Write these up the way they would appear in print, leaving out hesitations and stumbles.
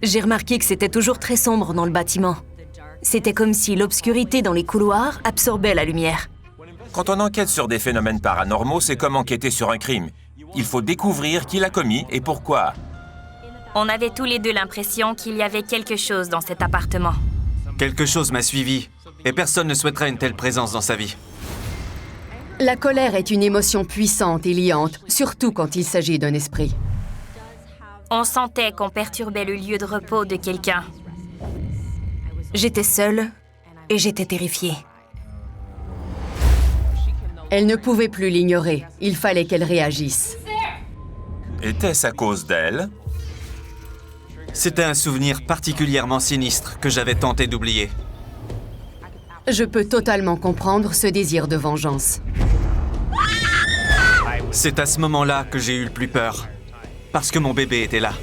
J'ai remarqué que c'était toujours très sombre dans le bâtiment. C'était comme si l'obscurité dans les couloirs absorbait la lumière. Quand on enquête sur des phénomènes paranormaux, c'est comme enquêter sur un crime. Il faut découvrir qui l'a commis et pourquoi. On avait tous les deux l'impression qu'il y avait quelque chose dans cet appartement. Quelque chose m'a suivi, et personne ne souhaiterait une telle présence dans sa vie. La colère est une émotion puissante et liante, surtout quand il s'agit d'un esprit. On sentait qu'on perturbait le lieu de repos de quelqu'un. J'étais seule et j'étais terrifiée. Elle ne pouvait plus l'ignorer. Il fallait qu'elle réagisse. Était-ce à cause d'elle? C'était un souvenir particulièrement sinistre que j'avais tenté d'oublier. Je peux totalement comprendre ce désir de vengeance. C'est à ce moment-là que j'ai eu le plus peur, parce que mon bébé était là.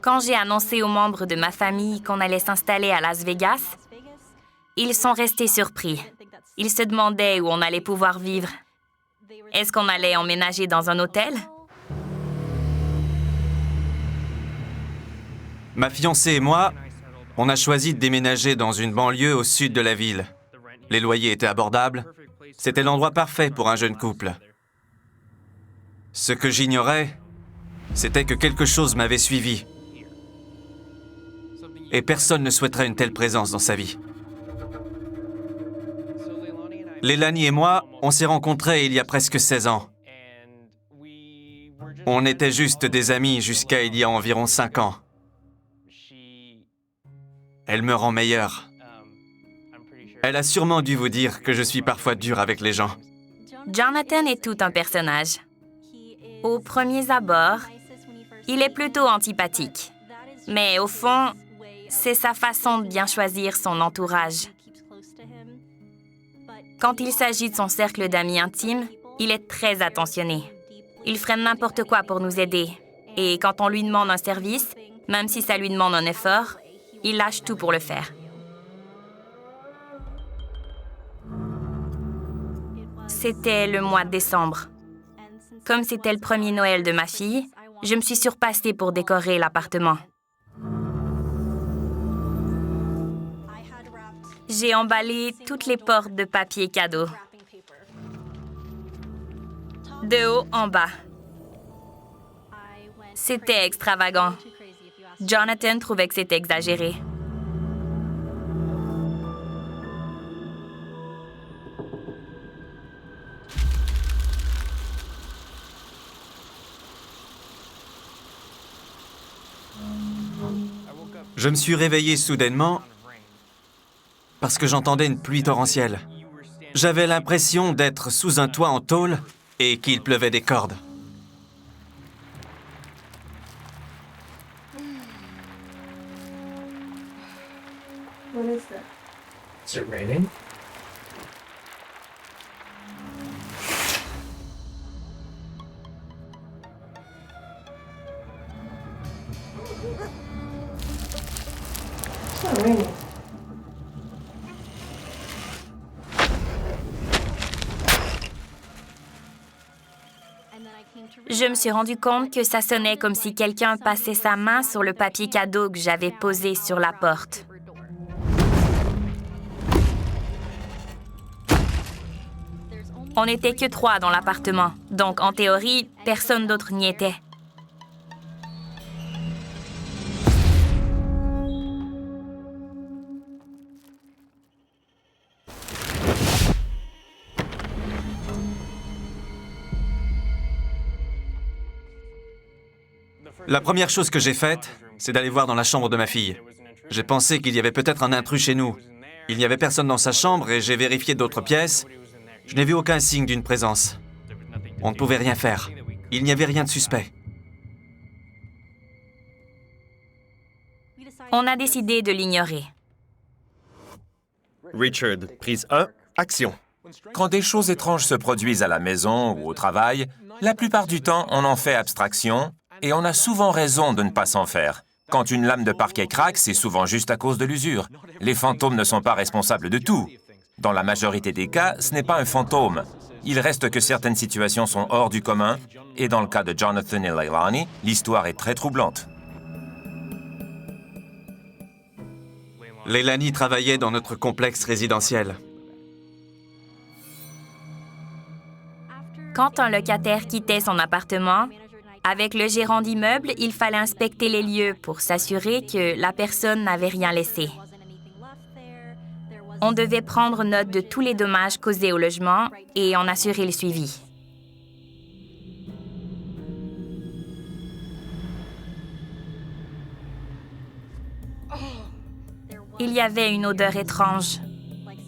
Quand j'ai annoncé aux membres de ma famille qu'on allait s'installer à Las Vegas, ils sont restés surpris. Ils se demandaient où on allait pouvoir vivre. Est-ce qu'on allait emménager dans un hôtel? Ma fiancée et moi, on a choisi de déménager dans une banlieue au sud de la ville. Les loyers étaient abordables. C'était l'endroit parfait pour un jeune couple. Ce que j'ignorais, c'était que quelque chose m'avait suivi. Et personne ne souhaiterait une telle présence dans sa vie. Leilani et moi, on s'est rencontrés il y a presque 16 ans. On était juste des amis jusqu'à il y a environ 5 ans. Elle me rend meilleur. Elle a sûrement dû vous dire que je suis parfois dur avec les gens. Jonathan est tout un personnage. Aux premiers abords, il est plutôt antipathique. Mais au fond, c'est sa façon de bien choisir son entourage. Quand il s'agit de son cercle d'amis intimes, il est très attentionné. Il ferait n'importe quoi pour nous aider. Et quand on lui demande un service, même si ça lui demande un effort, il lâche tout pour le faire. C'était le mois de décembre. Comme c'était le premier Noël de ma fille, je me suis surpassée pour décorer l'appartement. J'ai emballé toutes les portes de papier cadeau. De haut en bas. C'était extravagant. Jonathan trouvait que c'était exagéré. Je me suis réveillé soudainement parce que j'entendais une pluie torrentielle. J'avais l'impression d'être sous un toit en tôle et qu'il pleuvait des cordes. What is that? Is it raining? It's not raining. Je me suis rendu compte que ça sonnait comme si quelqu'un passait sa main sur le papier cadeau que j'avais posé sur la porte. On n'était que 3 dans l'appartement, donc en théorie, personne d'autre n'y était. La première chose que j'ai faite, c'est d'aller voir dans la chambre de ma fille. J'ai pensé qu'il y avait peut-être un intrus chez nous. Il n'y avait personne dans sa chambre et j'ai vérifié d'autres pièces. Je n'ai vu aucun signe d'une présence. On ne pouvait rien faire. Il n'y avait rien de suspect. On a décidé de l'ignorer. Richard, prise 1, action. Quand des choses étranges se produisent à la maison ou au travail, la plupart du temps, on en fait abstraction et on a souvent raison de ne pas s'en faire. Quand une lame de parquet craque, c'est souvent juste à cause de l'usure. Les fantômes ne sont pas responsables de tout. Dans la majorité des cas, ce n'est pas un fantôme. Il reste que certaines situations sont hors du commun, et dans le cas de Jonathan et Leilani, l'histoire est très troublante. Leilani travaillait dans notre complexe résidentiel. Quand un locataire quittait son appartement, avec le gérant d'immeuble, il fallait inspecter les lieux pour s'assurer que la personne n'avait rien laissé. On devait prendre note de tous les dommages causés au logement et en assurer le suivi. Il y avait une odeur étrange,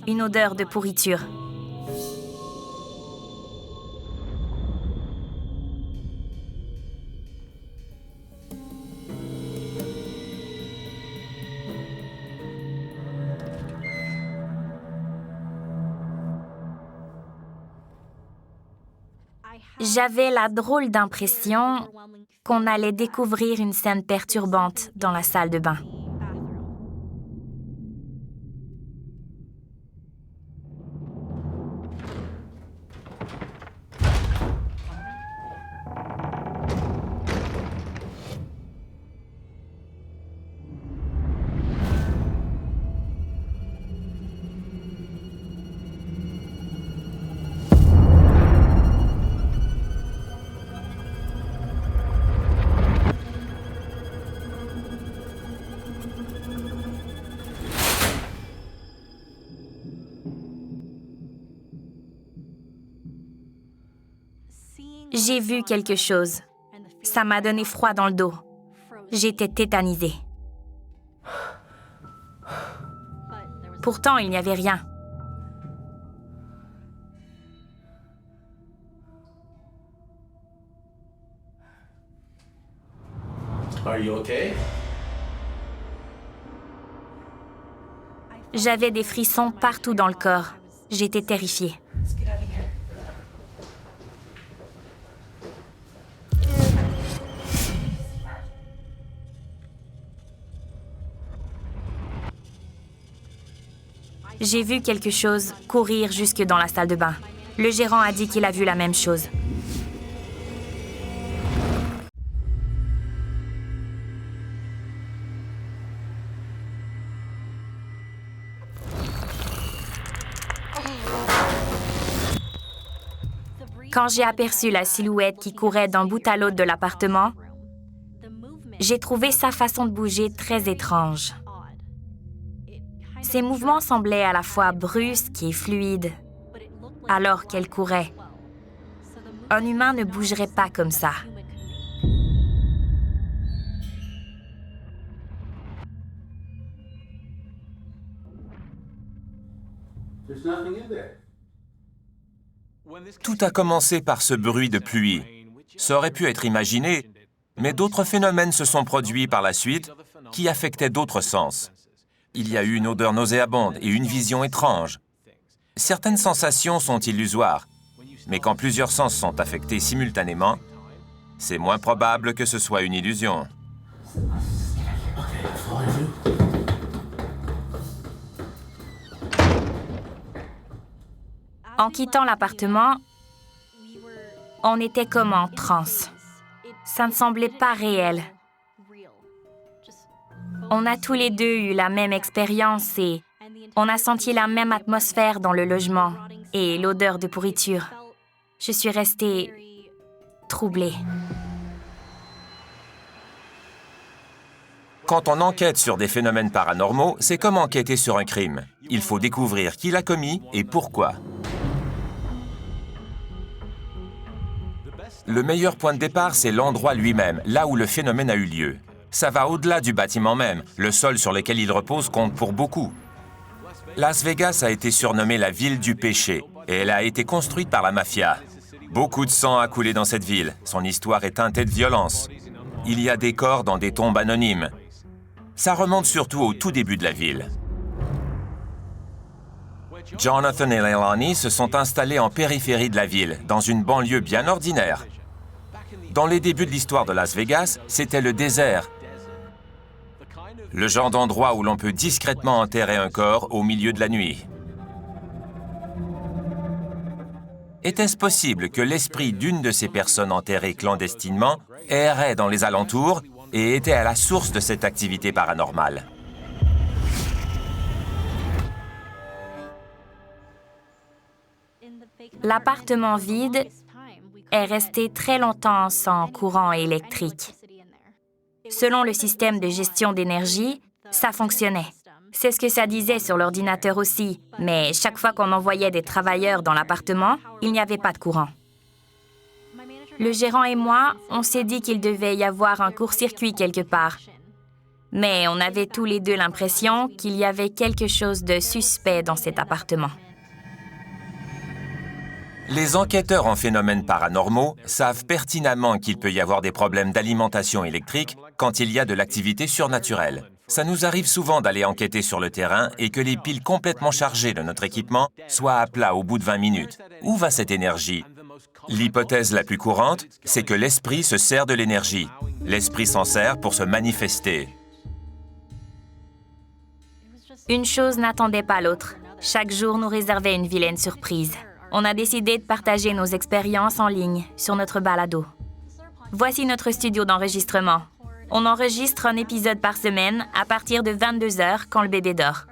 une odeur de pourriture. J'avais la drôle d'impression qu'on allait découvrir une scène perturbante dans la salle de bain. J'ai vu quelque chose. Ça m'a donné froid dans le dos. J'étais tétanisée. Pourtant, il n'y avait rien. Are you okay? J'avais des frissons partout dans le corps. J'étais terrifiée. J'ai vu quelque chose courir jusque dans la salle de bain. Le gérant a dit qu'il a vu la même chose. Quand j'ai aperçu la silhouette qui courait d'un bout à l'autre de l'appartement, j'ai trouvé sa façon de bouger très étrange. Ses mouvements semblaient à la fois brusques et fluides, alors qu'elle courait. Un humain ne bougerait pas comme ça. Tout a commencé par ce bruit de pluie. Ça aurait pu être imaginé, mais d'autres phénomènes se sont produits par la suite qui affectaient d'autres sens. Il y a eu une odeur nauséabonde et une vision étrange. Certaines sensations sont illusoires, mais quand plusieurs sens sont affectés simultanément, c'est moins probable que ce soit une illusion. En quittant l'appartement, on était comme en transe. Ça ne semblait pas réel. On a tous les deux eu la même expérience et on a senti la même atmosphère dans le logement et l'odeur de pourriture. Je suis restée troublée. Quand on enquête sur des phénomènes paranormaux, c'est comme enquêter sur un crime. Il faut découvrir qui l'a commis et pourquoi. Le meilleur point de départ, c'est l'endroit lui-même, là où le phénomène a eu lieu. Ça va au-delà du bâtiment même. Le sol sur lequel il repose compte pour beaucoup. Las Vegas a été surnommée la ville du péché et elle a été construite par la mafia. Beaucoup de sang a coulé dans cette ville. Son histoire est teintée de violence. Il y a des corps dans des tombes anonymes. Ça remonte surtout au tout début de la ville. Jonathan et Leilani se sont installés en périphérie de la ville, dans une banlieue bien ordinaire. Dans les débuts de l'histoire de Las Vegas, c'était le désert. Le genre d'endroit où l'on peut discrètement enterrer un corps au milieu de la nuit. Était-ce possible que l'esprit d'une de ces personnes enterrées clandestinement errait dans les alentours et était à la source de cette activité paranormale? L'appartement vide est resté très longtemps sans courant électrique. Selon le système de gestion d'énergie, ça fonctionnait. C'est ce que ça disait sur l'ordinateur aussi, mais chaque fois qu'on envoyait des travailleurs dans l'appartement, il n'y avait pas de courant. Le gérant et moi, on s'est dit qu'il devait y avoir un court-circuit quelque part. Mais on avait tous les deux l'impression qu'il y avait quelque chose de suspect dans cet appartement. Les enquêteurs en phénomènes paranormaux savent pertinemment qu'il peut y avoir des problèmes d'alimentation électrique quand il y a de l'activité surnaturelle. Ça nous arrive souvent d'aller enquêter sur le terrain et que les piles complètement chargées de notre équipement soient à plat au bout de 20 minutes. Où va cette énergie? L'hypothèse la plus courante, c'est que l'esprit se sert de l'énergie. L'esprit s'en sert pour se manifester. Une chose n'attendait pas l'autre. Chaque jour nous réservait une vilaine surprise. On a décidé de partager nos expériences en ligne sur notre balado. Voici notre studio d'enregistrement. On enregistre un épisode par semaine à partir de 22h quand le bébé dort.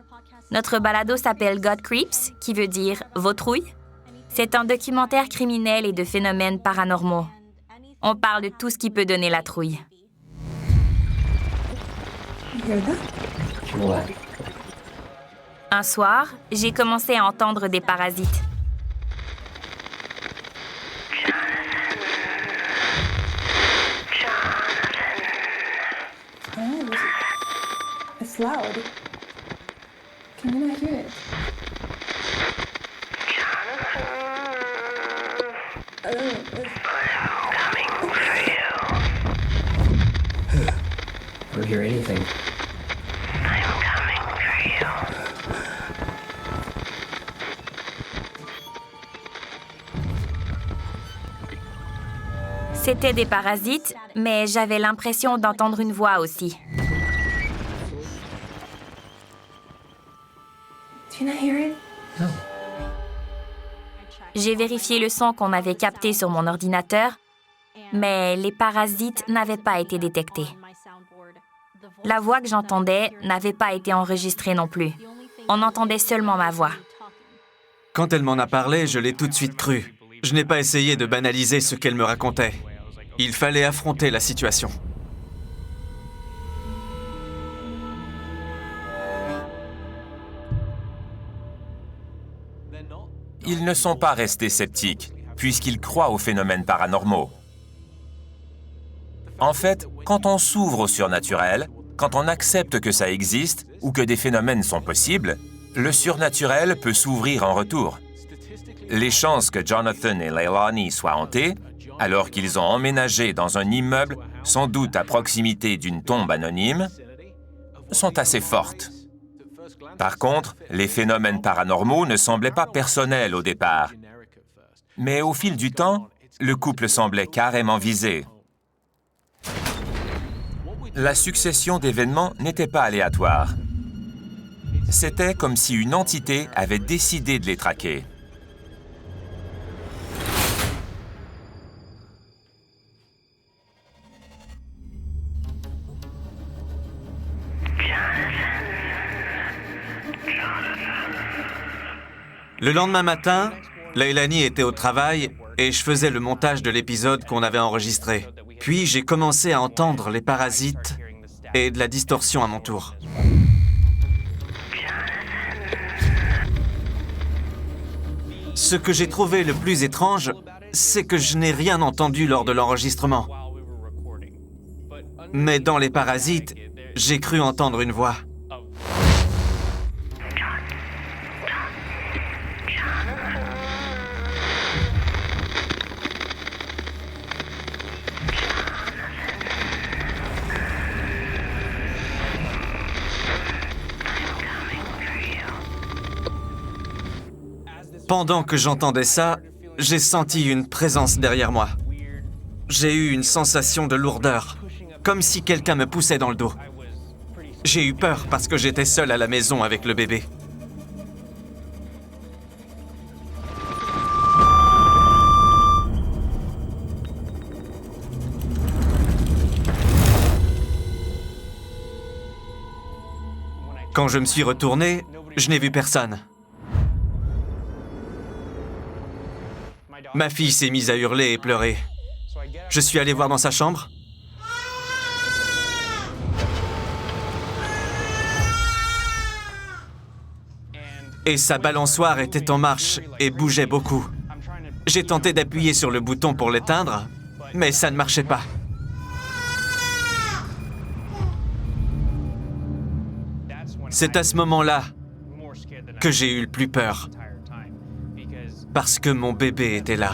Notre balado s'appelle God Creeps, qui veut dire « Vautrouille ». C'est un documentaire criminel et de phénomènes paranormaux. On parle de tout ce qui peut donner la trouille. Un soir, j'ai commencé à entendre des parasites. It's loud. Can you not hear it? I don't hear anything. C'était des parasites, mais j'avais l'impression d'entendre une voix aussi. Do you not hear it? No. J'ai vérifié le son qu'on avait capté sur mon ordinateur, mais les parasites n'avaient pas été détectés. La voix que j'entendais n'avait pas été enregistrée non plus. On entendait seulement ma voix. Quand elle m'en a parlé, je l'ai tout de suite cru. Je n'ai pas essayé de banaliser ce qu'elle me racontait. Il fallait affronter la situation. Ils ne sont pas restés sceptiques, puisqu'ils croient aux phénomènes paranormaux. En fait, quand on s'ouvre au surnaturel, quand on accepte que ça existe ou que des phénomènes sont possibles, le surnaturel peut s'ouvrir en retour. Les chances que Jonathan et Leilani soient hantés, alors qu'ils ont emménagé dans un immeuble, sans doute à proximité d'une tombe anonyme, sont assez fortes. Par contre, les phénomènes paranormaux ne semblaient pas personnels au départ. Mais au fil du temps, le couple semblait carrément visé. La succession d'événements n'était pas aléatoire. C'était comme si une entité avait décidé de les traquer. Le lendemain matin, Leilani était au travail et je faisais le montage de l'épisode qu'on avait enregistré. Puis j'ai commencé à entendre les parasites et de la distorsion à mon tour. Ce que j'ai trouvé le plus étrange, c'est que je n'ai rien entendu lors de l'enregistrement. Mais dans les parasites, j'ai cru entendre une voix. Pendant que j'entendais ça, j'ai senti une présence derrière moi. J'ai eu une sensation de lourdeur, comme si quelqu'un me poussait dans le dos. J'ai eu peur parce que j'étais seul à la maison avec le bébé. Quand je me suis retourné, je n'ai vu personne. Ma fille s'est mise à hurler et pleurer. Je suis allé voir dans sa chambre. Et sa balançoire était en marche et bougeait beaucoup. J'ai tenté d'appuyer sur le bouton pour l'éteindre, mais ça ne marchait pas. C'est à ce moment-là que j'ai eu le plus peur. Parce que mon bébé était là.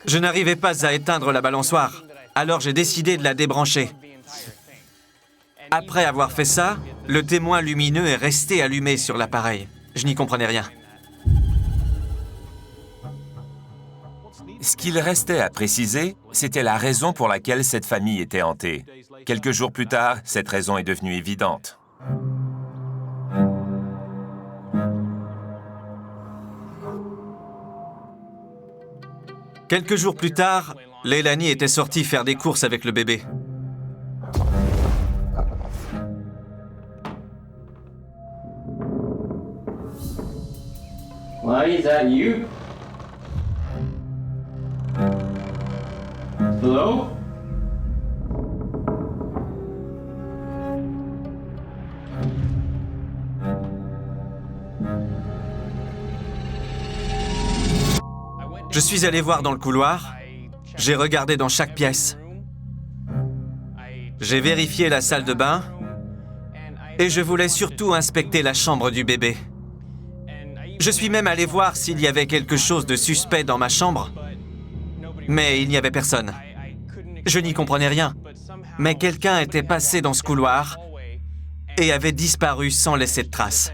Je n'arrivais pas à éteindre la balançoire, alors j'ai décidé de la débrancher. Après avoir fait ça, le témoin lumineux est resté allumé sur l'appareil. Je n'y comprenais rien. Ce qu'il restait à préciser, c'était la raison pour laquelle cette famille était hantée. Quelques jours plus tard, cette raison est devenue évidente. Quelques jours plus tard, Leilani était sortie faire des courses avec le bébé. Why is that you? Hello? Je suis allé voir dans le couloir. J'ai regardé dans chaque pièce. J'ai vérifié la salle de bain. Et je voulais surtout inspecter la chambre du bébé. Je suis même allé voir s'il y avait quelque chose de suspect dans ma chambre. Mais il n'y avait personne. Je n'y comprenais rien. Mais quelqu'un était passé dans ce couloir et avait disparu sans laisser de traces.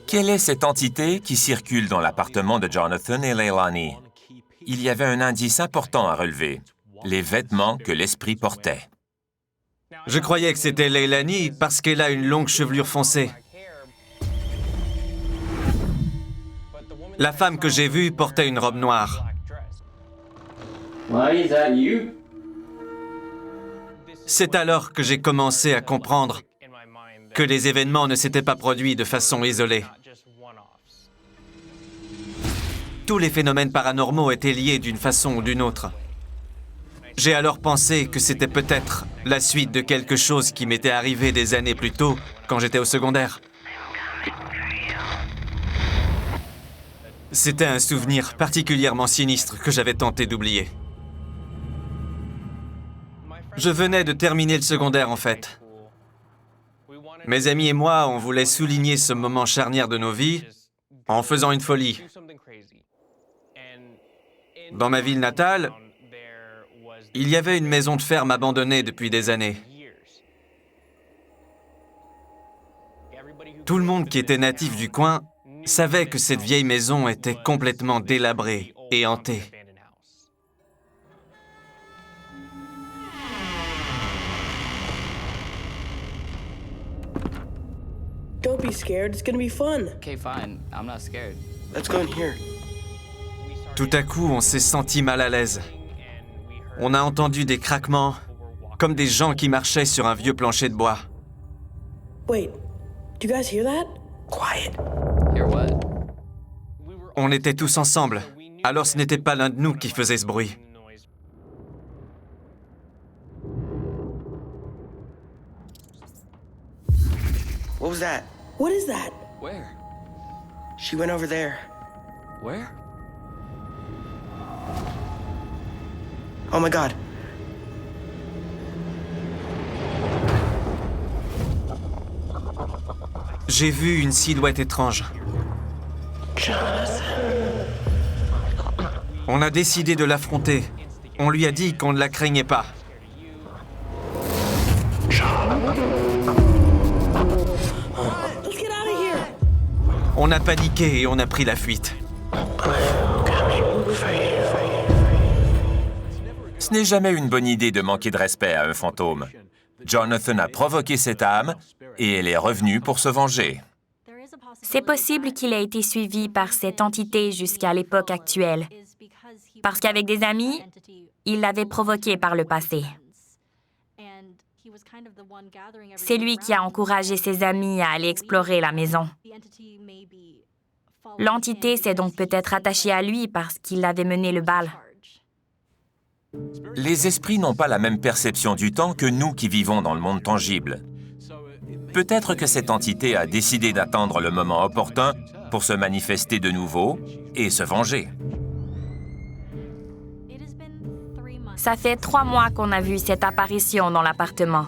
Quelle est cette entité qui circule dans l'appartement de Jonathan et Leilani? Il y avait un indice important à relever, les vêtements que l'esprit portait. Je croyais que c'était Leilani parce qu'elle a une longue chevelure foncée. La femme que j'ai vue portait une robe noire. Why is that you? C'est alors que j'ai commencé à comprendre que les événements ne s'étaient pas produits de façon isolée. Tous les phénomènes paranormaux étaient liés d'une façon ou d'une autre. J'ai alors pensé que c'était peut-être la suite de quelque chose qui m'était arrivé des années plus tôt, quand j'étais au secondaire. C'était un souvenir particulièrement sinistre que j'avais tenté d'oublier. Je venais de terminer le secondaire, en fait. Mes amis et moi, on voulait souligner ce moment charnière de nos vies en faisant une folie. Dans ma ville natale, il y avait une maison de ferme abandonnée depuis des années. Tout le monde qui était natif du coin savait que cette vieille maison était complètement délabrée et hantée. Don't be scared, it's gonna be fun. Okay, fine. I'm not scared. Let's go in here. Tout à coup, on s'est senti mal à l'aise. On a entendu des craquements, comme des gens qui marchaient sur un vieux plancher de bois. Wait, Do you guys hear that? Quiet. On était tous ensemble, alors ce n'était pas l'un de nous qui faisait ce bruit. What was that? What is that? Where? She went over there. Where? Oh my god. J'ai vu une silhouette étrange. On a décidé de l'affronter. On lui a dit qu'on ne la craignait pas. Let's get out of here. On a paniqué et on a pris la fuite. Ce n'est jamais une bonne idée de manquer de respect à un fantôme. Jonathan a provoqué cette âme et elle est revenue pour se venger. C'est possible qu'il ait été suivi par cette entité jusqu'à l'époque actuelle, parce qu'avec des amis, il l'avait provoqué par le passé. C'est lui qui a encouragé ses amis à aller explorer la maison. L'entité s'est donc peut-être attachée à lui parce qu'il avait mené le bal. Les esprits n'ont pas la même perception du temps que nous qui vivons dans le monde tangible. Peut-être que cette entité a décidé d'attendre le moment opportun pour se manifester de nouveau et se venger. Ça fait 3 mois qu'on a vu cette apparition dans l'appartement.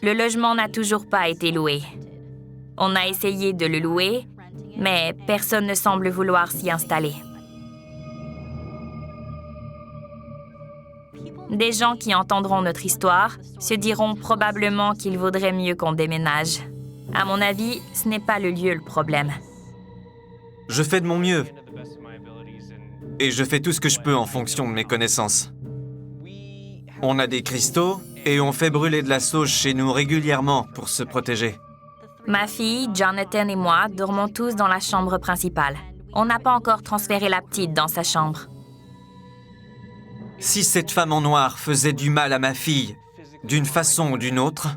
Le logement n'a toujours pas été loué. On a essayé de le louer, mais personne ne semble vouloir s'y installer. Des gens qui entendront notre histoire se diront probablement qu'il vaudrait mieux qu'on déménage. À mon avis, ce n'est pas le lieu le problème. Je fais de mon mieux. Et je fais tout ce que je peux en fonction de mes connaissances. On a des cristaux et on fait brûler de la sauge chez nous régulièrement pour se protéger. Ma fille, Jonathan et moi dormons tous dans la chambre principale. On n'a pas encore transféré la petite dans sa chambre. Si cette femme en noir faisait du mal à ma fille, d'une façon ou d'une autre,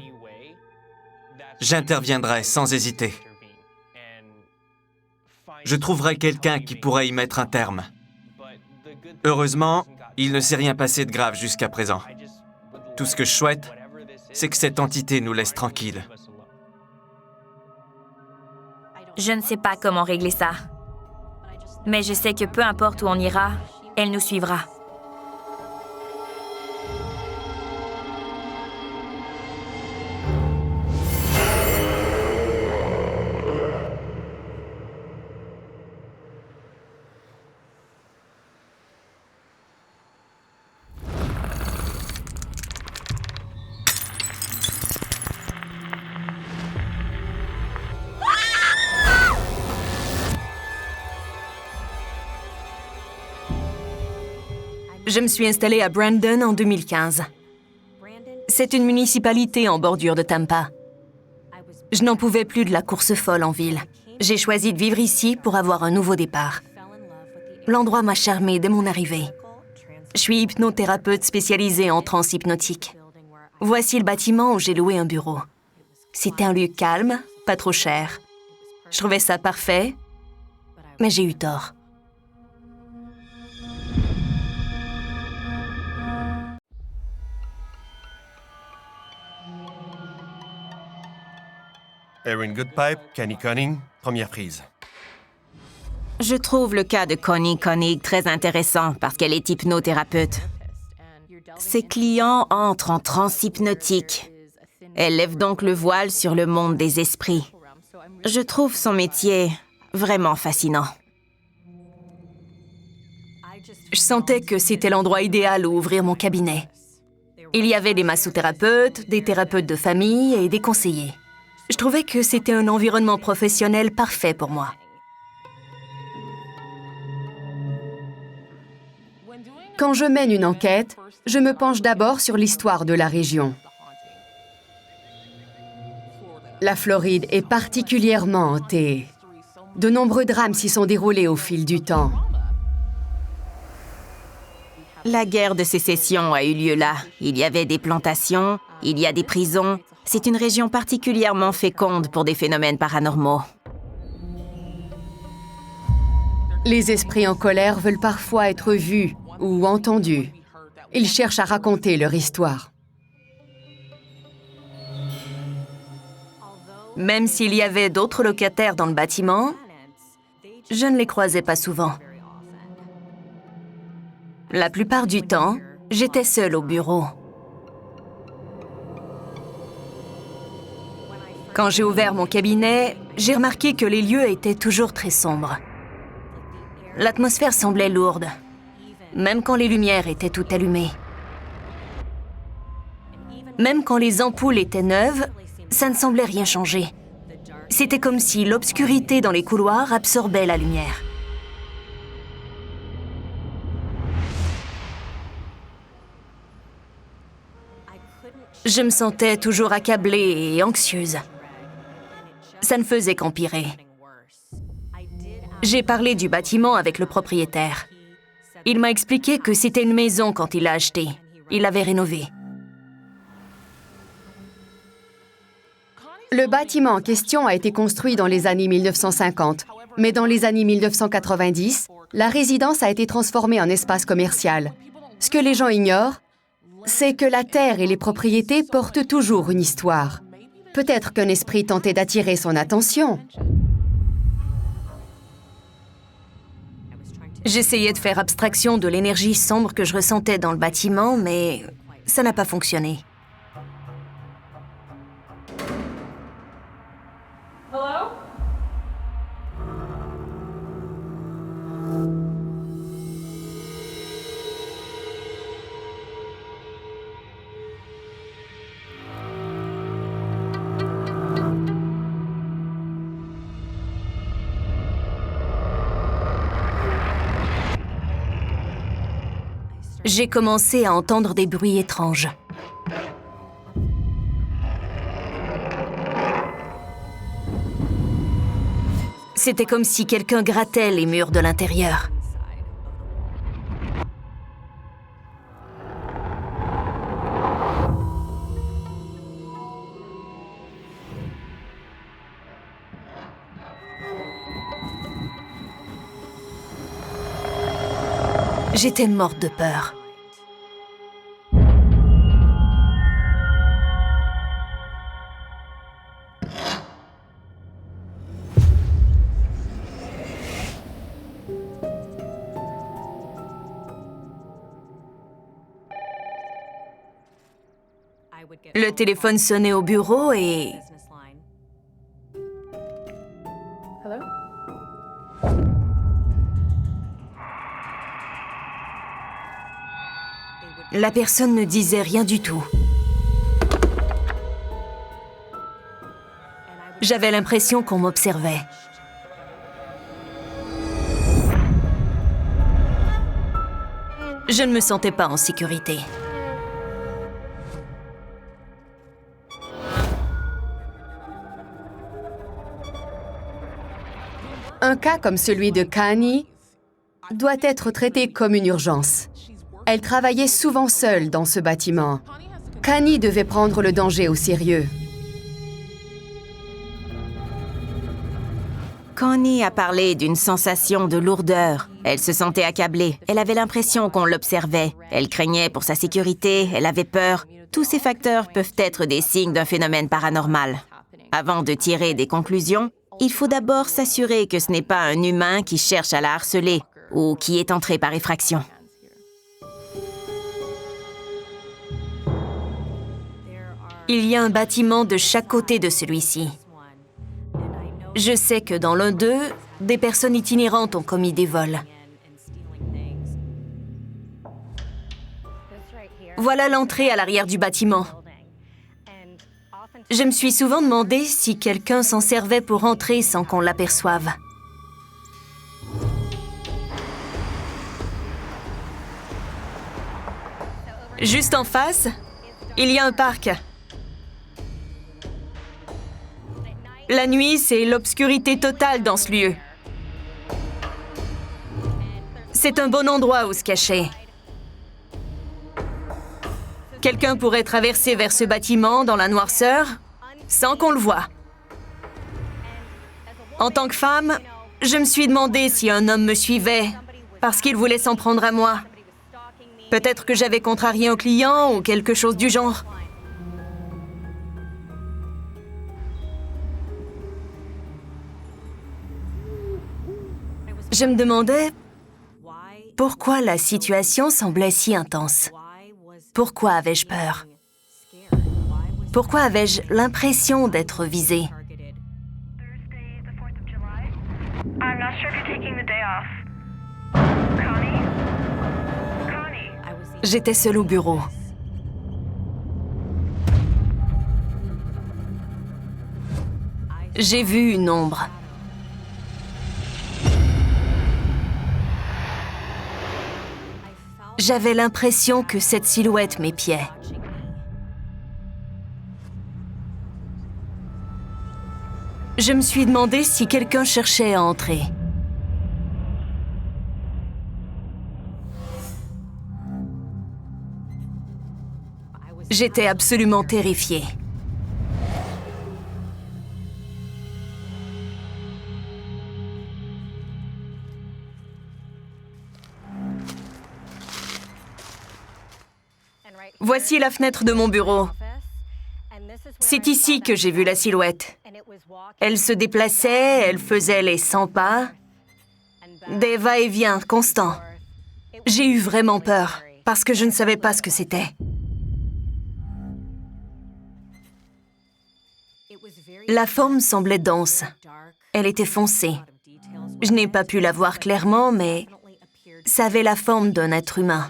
j'interviendrai sans hésiter. Je trouverai quelqu'un qui pourrait y mettre un terme. Heureusement, il ne s'est rien passé de grave jusqu'à présent. Tout ce que je souhaite, c'est que cette entité nous laisse tranquilles. Je ne sais pas comment régler ça. Mais je sais que peu importe où on ira, elle nous suivra. Je me suis installée à Brandon en 2015. C'est une municipalité en bordure de Tampa. Je n'en pouvais plus de la course folle en ville. J'ai choisi de vivre ici pour avoir un nouveau départ. L'endroit m'a charmée dès mon arrivée. Je suis hypnothérapeute spécialisée en transe hypnotique. Voici le bâtiment où j'ai loué un bureau. C'était un lieu calme, pas trop cher. Je trouvais ça parfait, mais j'ai eu tort. Erin Goodpipe, Kenny Conning, première prise. Je trouve le cas de Connie Koenig très intéressant parce qu'elle est hypnothérapeute. Ses clients entrent en transe hypnotique. Elle lève donc le voile sur le monde des esprits. Je trouve son métier vraiment fascinant. Je sentais que c'était l'endroit idéal où ouvrir mon cabinet. Il y avait des massothérapeutes, des thérapeutes de famille et des conseillers. Je trouvais que c'était un environnement professionnel parfait pour moi. Quand je mène une enquête, je me penche d'abord sur l'histoire de la région. La Floride est particulièrement hantée. De nombreux drames s'y sont déroulés au fil du temps. La guerre de sécession a eu lieu là. Il y avait des plantations, il y a des prisons. C'est une région particulièrement féconde pour des phénomènes paranormaux. Les esprits en colère veulent parfois être vus ou entendus. Ils cherchent à raconter leur histoire. Même s'il y avait d'autres locataires dans le bâtiment, je ne les croisais pas souvent. La plupart du temps, j'étais seule au bureau. Quand j'ai ouvert mon cabinet, j'ai remarqué que les lieux étaient toujours très sombres. L'atmosphère semblait lourde, même quand les lumières étaient toutes allumées. Même quand les ampoules étaient neuves, ça ne semblait rien changer. C'était comme si l'obscurité dans les couloirs absorbait la lumière. Je me sentais toujours accablée et anxieuse. Ça ne faisait qu'empirer. J'ai parlé du bâtiment avec le propriétaire. Il m'a expliqué que c'était une maison quand il l'a achetée. Il l'avait rénovée. Le bâtiment en question a été construit dans les années 1950, mais dans les années 1990, la résidence a été transformée en espace commercial. Ce que les gens ignorent, c'est que la terre et les propriétés portent toujours une histoire. Peut-être qu'un esprit tentait d'attirer son attention. J'essayais de faire abstraction de l'énergie sombre que je ressentais dans le bâtiment, mais ça n'a pas fonctionné. Hello? J'ai commencé à entendre des bruits étranges. C'était comme si quelqu'un grattait les murs de l'intérieur. J'étais morte de peur. Le téléphone sonnait au bureau et... Hello? La personne ne disait rien du tout. J'avais l'impression qu'on m'observait. Je ne me sentais pas en sécurité. Un cas comme celui de Kani doit être traité comme une urgence. Elle travaillait souvent seule dans ce bâtiment. Kani devait prendre le danger au sérieux. Connie a parlé d'une sensation de lourdeur. Elle se sentait accablée. Elle avait l'impression qu'on l'observait. Elle craignait pour sa sécurité, elle avait peur. Tous ces facteurs peuvent être des signes d'un phénomène paranormal. Avant de tirer des conclusions, il faut d'abord s'assurer que ce n'est pas un humain qui cherche à la harceler ou qui est entré par effraction. Il y a un bâtiment de chaque côté de celui-ci. Je sais que dans l'un d'eux, des personnes itinérantes ont commis des vols. Voilà l'entrée à l'arrière du bâtiment. Je me suis souvent demandé si quelqu'un s'en servait pour entrer sans qu'on l'aperçoive. Juste en face, il y a un parc. La nuit, c'est l'obscurité totale dans ce lieu. C'est un bon endroit où se cacher. Quelqu'un pourrait traverser vers ce bâtiment dans la noirceur sans qu'on le voie. En tant que femme, je me suis demandé si un homme me suivait parce qu'il voulait s'en prendre à moi. Peut-être que j'avais contrarié un client ou quelque chose du genre. Je me demandais pourquoi la situation semblait si intense. Pourquoi avais-je peur? Pourquoi avais-je l'impression d'être visée? J'étais seule au bureau. J'ai vu une ombre. J'avais l'impression que cette silhouette m'épiait. Je me suis demandé si quelqu'un cherchait à entrer. J'étais absolument terrifiée. Voici la fenêtre de mon bureau. C'est ici que j'ai vu la silhouette. Elle se déplaçait, elle faisait les 100 pas, des va-et-vient constants. J'ai eu vraiment peur, parce que je ne savais pas ce que c'était. La forme semblait dense. Elle était foncée. Je n'ai pas pu la voir clairement, mais ça avait la forme d'un être humain.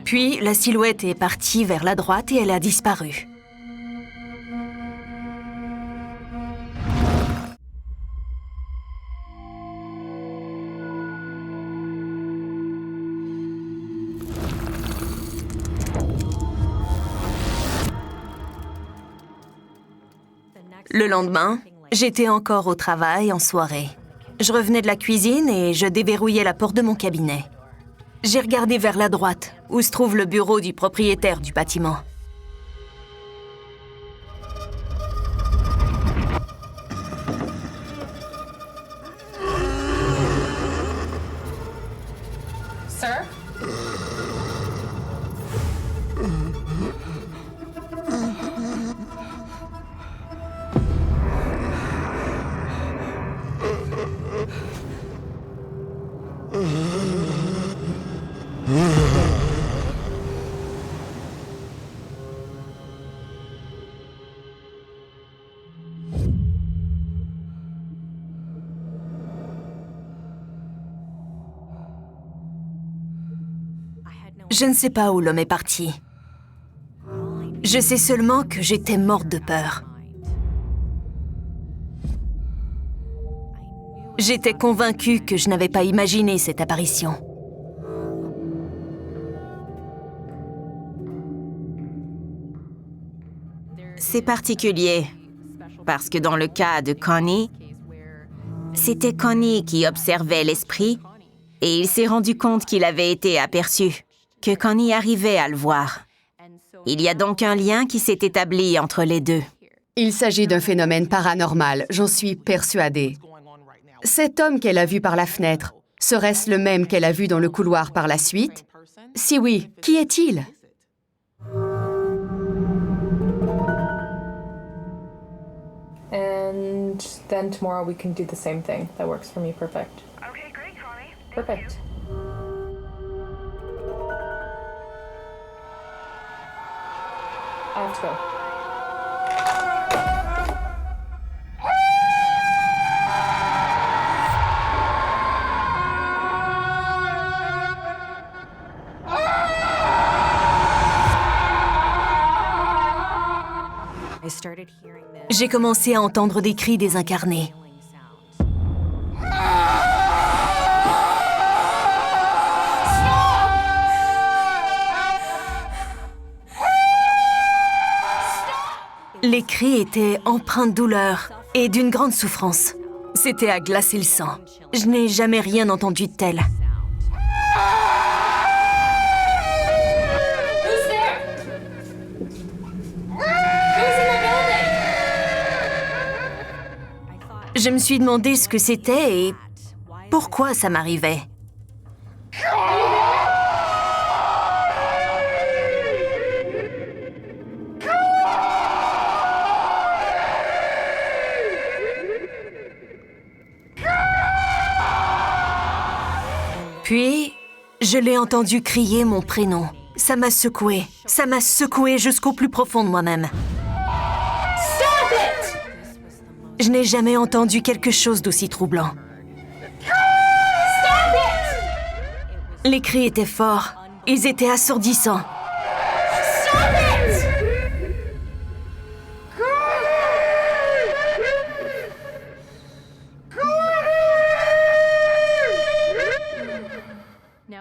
Puis, la silhouette est partie vers la droite et elle a disparu. Le lendemain, j'étais encore au travail en soirée. Je revenais de la cuisine et je déverrouillais la porte de mon cabinet. J'ai regardé vers la droite, où se trouve le bureau du propriétaire du bâtiment. Sir? Je ne sais pas où l'homme est parti. Je sais seulement que j'étais morte de peur. J'étais convaincue que je n'avais pas imaginé cette apparition. C'est particulier, parce que dans le cas de Connie, c'était Connie qui observait l'esprit et il s'est rendu compte qu'il avait été aperçu, que Connie arrivait à le voir. Il y a donc un lien qui s'est établi entre les deux. Il s'agit d'un phénomène paranormal, j'en suis persuadée. Cet homme qu'elle a vu par la fenêtre, serait-ce le même qu'elle a vu dans le couloir par la suite? Si oui, qui est-il? And then tomorrow we can do the same thing. That works for me perfect. Okay, great, Connie. Perfect. I have to go. J'ai commencé à entendre des cris désincarnés. Les cris étaient empreints de douleur et d'une grande souffrance. C'était à glacer le sang. Je n'ai jamais rien entendu de tel. Je me suis demandé ce que c'était et pourquoi ça m'arrivait. Puis, je l'ai entendu crier mon prénom. Ça m'a secoué. Ça m'a secoué jusqu'au plus profond de moi-même. Je n'ai jamais entendu quelque chose d'aussi troublant. Les cris étaient forts. Ils étaient assourdissants.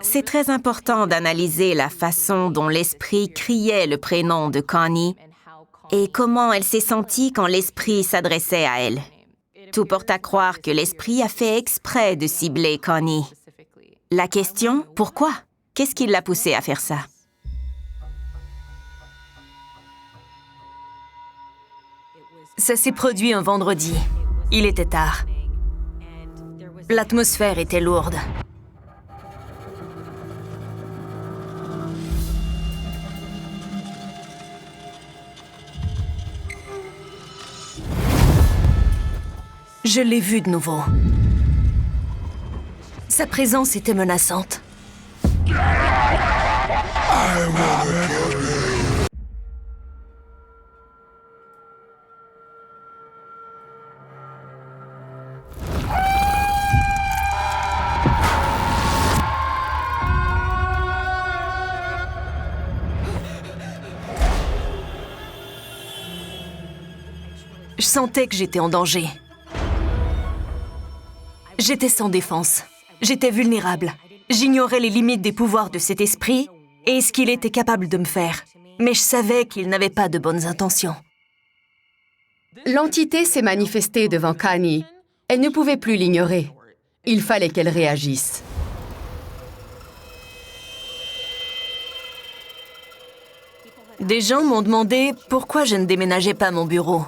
C'est très important d'analyser la façon dont l'esprit criait le prénom de Connie et comment elle s'est sentie quand l'esprit s'adressait à elle. Tout porte à croire que l'esprit a fait exprès de cibler Connie. La question, pourquoi? Qu'est-ce qui l'a poussée à faire ça? Ça s'est produit un vendredi. Il était tard. L'atmosphère était lourde. Je l'ai vu de nouveau. Sa présence était menaçante. Je sentais que j'étais en danger. J'étais sans défense. J'étais vulnérable. J'ignorais les limites des pouvoirs de cet esprit et ce qu'il était capable de me faire. Mais je savais qu'il n'avait pas de bonnes intentions. L'entité s'est manifestée devant Connie. Elle ne pouvait plus l'ignorer. Il fallait qu'elle réagisse. Des gens m'ont demandé pourquoi je ne déménageais pas mon bureau.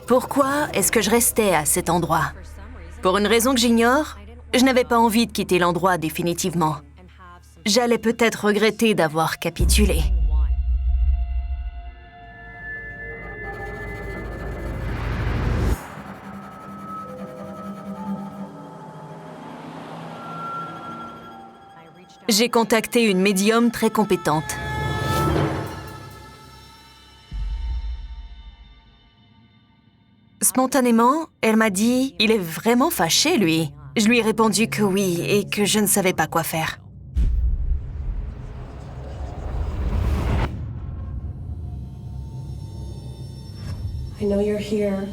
Pourquoi est-ce que je restais à cet endroit? Pour une raison que j'ignore, je n'avais pas envie de quitter l'endroit définitivement. J'allais peut-être regretter d'avoir capitulé. J'ai contacté une médium très compétente. Spontanément, elle m'a dit « Il est vraiment fâché, lui ». Je lui ai répondu que oui et que je ne savais pas quoi faire. I know you're here.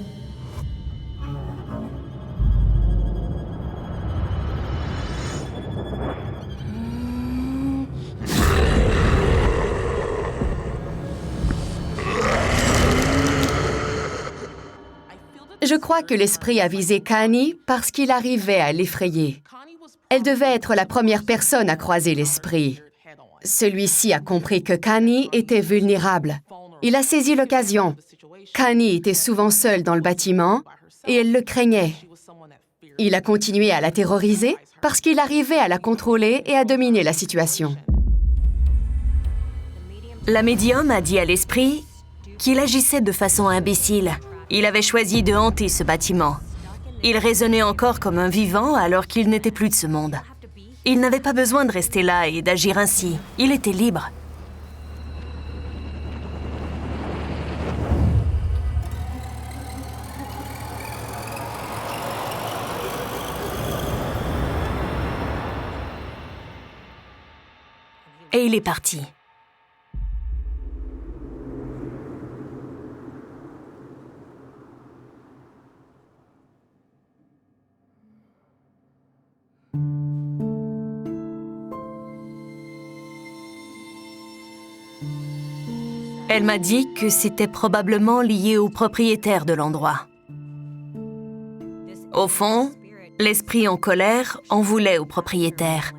Je crois que l'esprit a visé Connie parce qu'il arrivait à l'effrayer. Elle devait être la première personne à croiser l'esprit. Celui-ci a compris que Connie était vulnérable. Il a saisi l'occasion. Connie était souvent seule dans le bâtiment et elle le craignait. Il a continué à la terroriser parce qu'il arrivait à la contrôler et à dominer la situation. La médium a dit à l'esprit qu'il agissait de façon imbécile. Il avait choisi de hanter ce bâtiment. Il résonnait encore comme un vivant alors qu'il n'était plus de ce monde. Il n'avait pas besoin de rester là et d'agir ainsi. Il était libre. Et il est parti. Elle m'a dit que c'était probablement lié au propriétaire de l'endroit. Au Au fond, l'esprit en colère en voulait au propriétaire.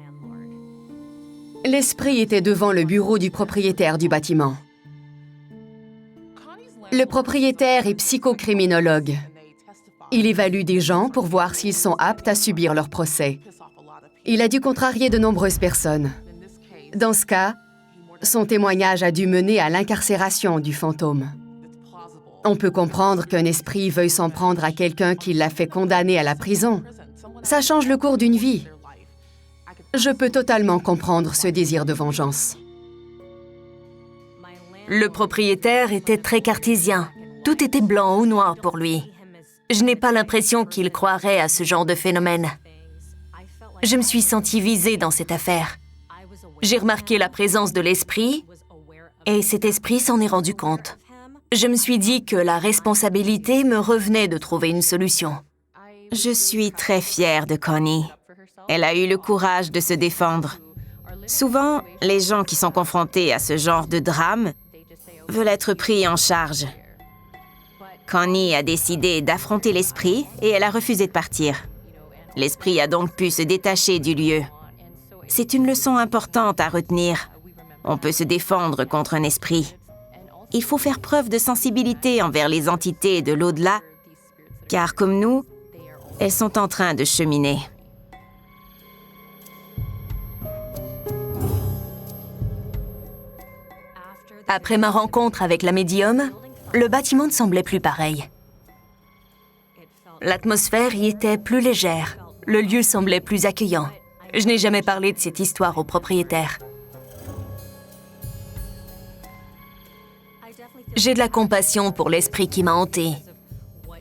L'esprit était devant le bureau du propriétaire du bâtiment. Le propriétaire est psychocriminologue. Il évalue des gens pour voir s'ils sont aptes à subir leur procès. Il a dû contrarier de nombreuses personnes. Dans ce cas, son témoignage a dû mener à l'incarcération du fantôme. On peut comprendre qu'un esprit veuille s'en prendre à quelqu'un qui l'a fait condamner à la prison. Ça change le cours d'une vie. Je peux totalement comprendre ce désir de vengeance. Le propriétaire était très cartésien. Tout était blanc ou noir pour lui. Je n'ai pas l'impression qu'il croirait à ce genre de phénomène. Je me suis sentie visée dans cette affaire. J'ai remarqué la présence de l'esprit et cet esprit s'en est rendu compte. Je me suis dit que la responsabilité me revenait de trouver une solution. Je suis très fière de Connie. Elle a eu le courage de se défendre. Souvent, les gens qui sont confrontés à ce genre de drame veulent être pris en charge. Connie a décidé d'affronter l'esprit et elle a refusé de partir. L'esprit a donc pu se détacher du lieu. C'est une leçon importante à retenir. On peut se défendre contre un esprit. Il faut faire preuve de sensibilité envers les entités de l'au-delà, car comme nous, elles sont en train de cheminer. Après ma rencontre avec la médium, le bâtiment ne semblait plus pareil. L'atmosphère y était plus légère. Le lieu semblait plus accueillant. Je n'ai jamais parlé de cette histoire au propriétaire. J'ai de la compassion pour l'esprit qui m'a hantée.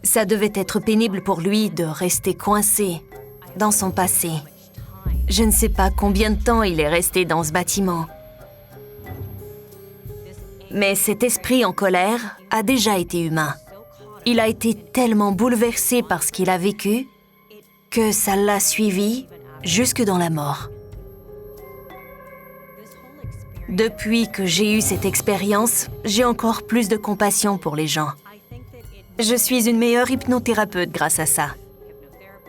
Ça devait être pénible pour lui de rester coincé dans son passé. Je ne sais pas combien de temps il est resté dans ce bâtiment. Mais cet esprit en colère a déjà été humain. Il a été tellement bouleversé par ce qu'il a vécu que ça l'a suivi jusque dans la mort. Depuis que j'ai eu cette expérience, j'ai encore plus de compassion pour les gens. Je suis une meilleure hypnothérapeute grâce à ça.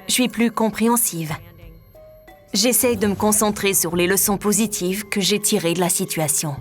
Je suis plus compréhensive. J'essaie de me concentrer sur les leçons positives que j'ai tirées de la situation.